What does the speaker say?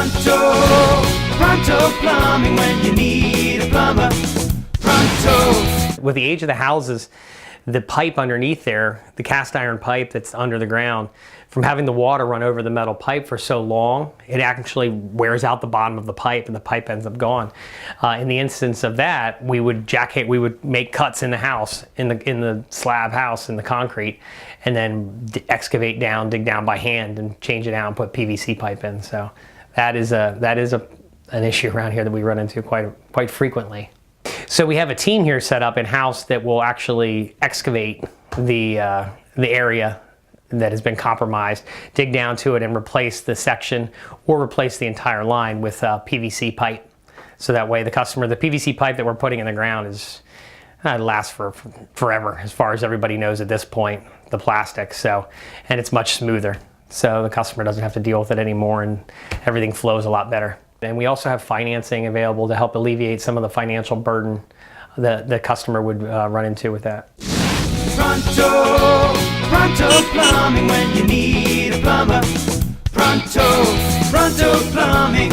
Pronto Plumbing, when you need a plumber. Pronto. With the age of the houses, the pipe underneath there, the cast iron pipe that's under the ground, from having the water run over the metal pipe for so long, it actually wears out the bottom of the pipe and the pipe ends up gone. In the instance of that, we would make cuts in the house, in the slab house, in the concrete, and then excavate down, dig down by hand and change it out and put PVC pipe in. So that is an issue around here that we run into quite frequently. So we have a team here set up in-house that will actually excavate the area that has been compromised, dig down to it and replace the section or replace the entire line with PVC pipe. So that way the PVC pipe that we're putting in the ground lasts for forever, as far as everybody knows at this point, the plastic. So, and it's much smoother. So the customer doesn't have to deal with it anymore and everything flows a lot better. And we also have financing available to help alleviate some of the financial burden that the customer would run into with that. Pronto Plumbing, when you need a plumber. Pronto Plumbing.